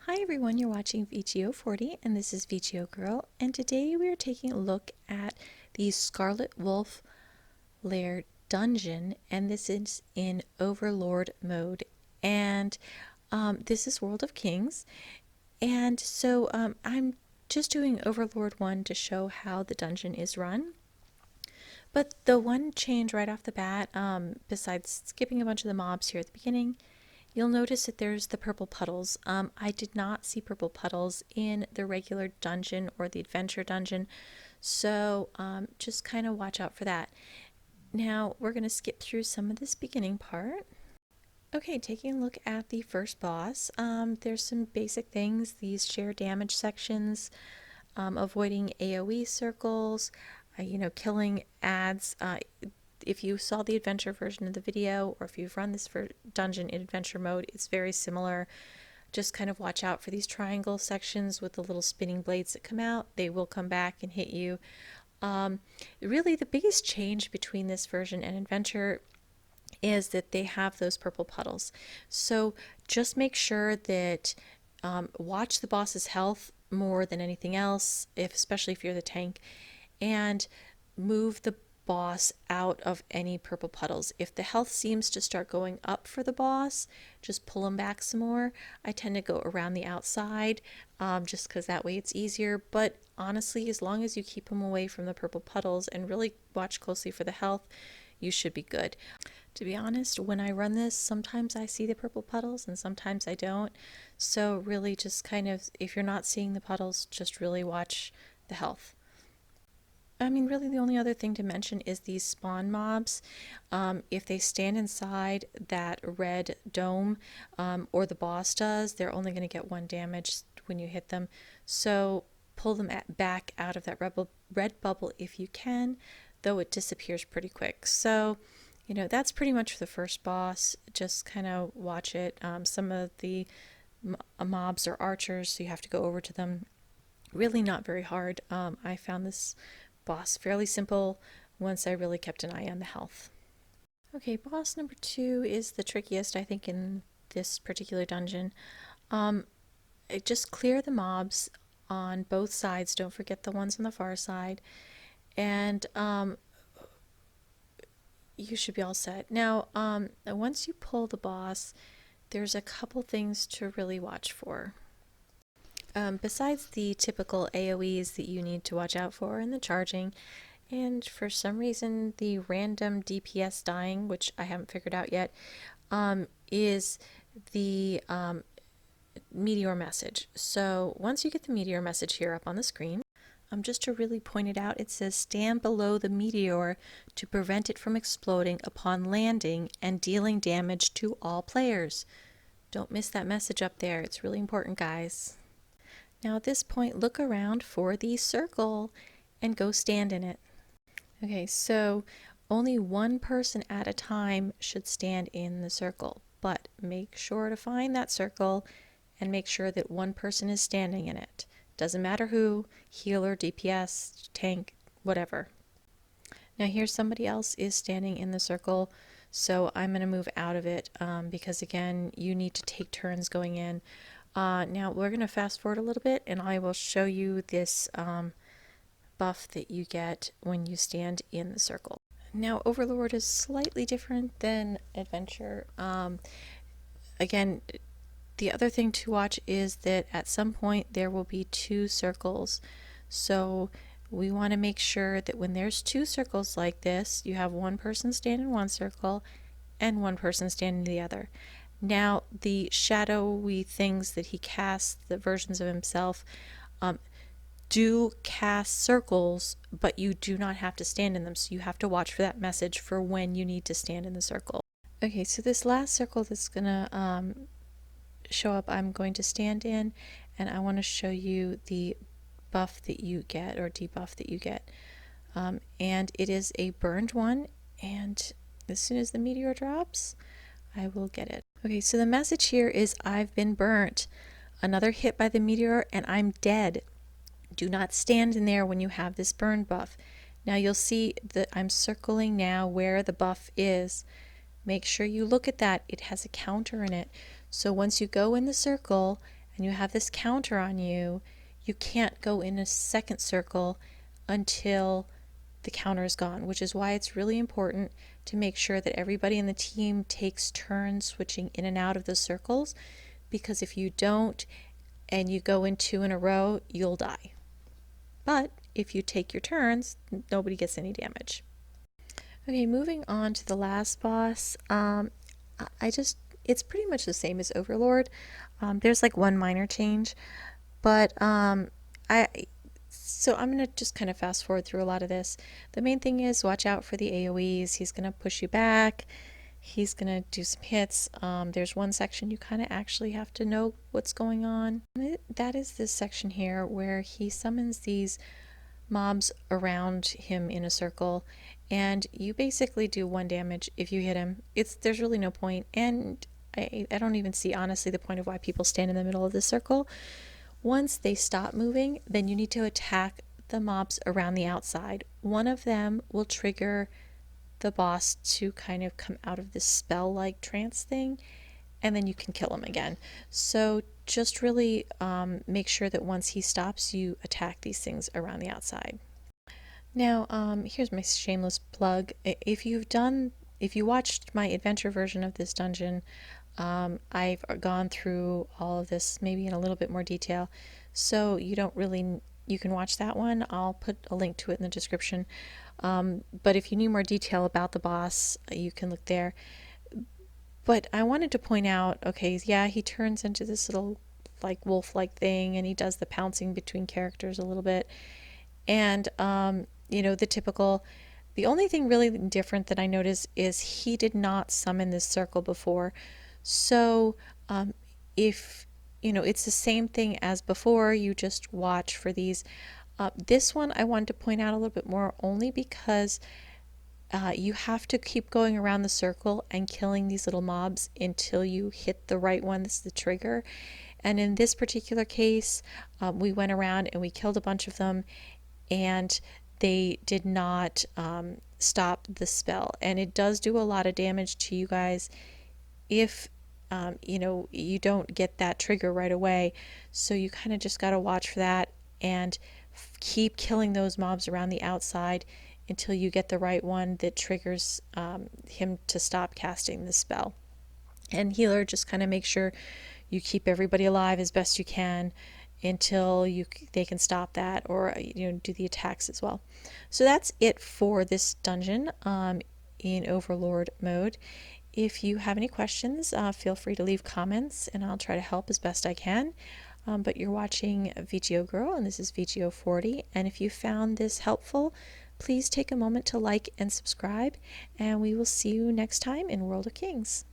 Hi everyone, you're watching VGO40 and this is VGO Girl, and today we are taking a look at the ScarletWolf Lare dungeon, and this is in Overlord mode, and this is World of Kings. And so I'm just doing Overlord 1 to show how the dungeon is run. But the one change right off the bat, besides skipping a bunch of the mobs here at the beginning, you'll notice that there's the purple puddles. I did not see purple puddles in the regular dungeon or the adventure dungeon, so just kind of watch out for that. Now we're going to skip through some of this beginning part. Okay, taking a look at the first boss, there's some basic things, these share damage sections, avoiding AoE circles, killing ads. If you saw the adventure version of the video, or if you've run this for dungeon in adventure mode, it's very similar. Just kind of watch out for these triangle sections with the little spinning blades that come out. They will come back and hit you. Really, the biggest change between this version and adventure is that they have those purple puddles. So just make sure that watch the boss's health more than anything else, especially if you're the tank, and move the boss out of any purple puddles. If the health seems to start going up for the boss, just pull him back some more. I tend to go around the outside just because that way it's easier, but honestly, as long as you keep him away from the purple puddles and really watch closely for the health, you should be good. To be honest, when I run this, sometimes I see the purple puddles and sometimes I don't, so really just kind of, if you're not seeing the puddles, just really watch the health. I mean, really the only other thing to mention is these spawn mobs. If they stand inside that red dome, or the boss does, they're only going to get 1 damage when you hit them. So pull them back out of that red bubble if you can, though it disappears pretty quick. So, that's pretty much for the first boss. Just kind of watch it. Some of the mobs are archers, so you have to go over to them. Really not very hard. I found this boss fairly simple once I really kept an eye on the health. Okay, boss number 2 is the trickiest, I think, in this particular dungeon. Just clear the mobs on both sides. Don't forget the ones on the far side. And you should be all set. Now, once you pull the boss, there's a couple things to really watch for. Besides the typical AoEs that you need to watch out for and the charging, and for some reason the random DPS dying, which I haven't figured out yet, is the Meteor Message. So once you get the Meteor Message here up on the screen, just to really point it out, it says stand below the meteor to prevent it from exploding upon landing and dealing damage to all players. Don't miss that message up there. It's really important, guys. Now at this point, look around for the circle and go stand in it. Okay, so only one person at a time should stand in the circle, but make sure to find that circle and make sure that one person is standing in it. Doesn't matter who, healer, DPS, tank, whatever. Now here somebody else is standing in the circle, so I'm going to move out of it because again, you need to take turns going in. Now we're going to fast forward a little bit and I will show you this buff that you get when you stand in the circle. Now Overlord is slightly different than Adventure. Again, the other thing to watch is that at some point there will be 2 circles. So we want to make sure that when there's 2 circles like this, you have one person stand in one circle and one person stand in the other. Now the shadowy things that he casts, the versions of himself, do cast circles, but you do not have to stand in them. So you have to watch for that message for when you need to stand in the circle. Okay, so this last circle that's gonna show up, I'm going to stand in, and I want to show you the buff that you get, or debuff that you get, and it is a burned one, and as soon as the meteor drops I will get it. Okay, so the message here is I've been burnt. Another hit by the meteor and I'm dead. Do not stand in there when you have this burn buff. Now you'll see that I'm circling now where the buff is. Make sure you look at that. It has a counter in it. So once you go in the circle and you have this counter on you, you can't go in a second circle until the counter is gone, which is why it's really important to make sure that everybody in the team takes turns switching in and out of the circles, because if you don't and you go in two in a row, you'll die. But if you take your turns, nobody gets any damage. Okay, moving on to the last boss. It's pretty much the same as Overlord. There's like one minor change, but so I'm going to just kind of fast forward through a lot of this. The main thing is watch out for the AoEs. He's going to push you back. He's going to do some hits. There's one section you kind of actually have to know what's going on. That is this section here where he summons these mobs around him in a circle, and you basically do 1 damage if you hit him. There's really no point, and I don't even see honestly the point of why people stand in the middle of the circle. Once they stop moving, then you need to attack the mobs around the outside. One of them will trigger the boss to kind of come out of this spell-like trance thing, and then you can kill him again. So just really make sure that once he stops, you attack these things around the outside. Now, here's my shameless plug. If you watched my adventure version of this dungeon, I've gone through all of this maybe in a little bit more detail, so you can watch that one. I'll put a link to it in the description. But if you need more detail about the boss, you can look there. But I wanted to point out, okay, yeah, he turns into this little like wolf-like thing, and he does the pouncing between characters a little bit, and the typical. The only thing really different that I noticed is he did not summon this circle before. So if it's the same thing as before, you just watch for these. This one I wanted to point out a little bit more, only because you have to keep going around the circle and killing these little mobs until you hit the right one. That's the trigger. And in this particular case, we went around and we killed a bunch of them, and they did not stop the spell. And it does do a lot of damage to you guys if you don't get that trigger right away. So you kind of just got to watch for that and keep killing those mobs around the outside until you get the right one that triggers him to stop casting the spell. And healer, just kind of make sure you keep everybody alive as best you can until they can stop that, or do the attacks as well. So that's it for this dungeon in Overlord mode. If you have any questions, feel free to leave comments, and I'll try to help as best I can. But you're watching VGO Girl, and this is VGO 40. And if you found this helpful, please take a moment to like and subscribe, and we will see you next time in World of Kings.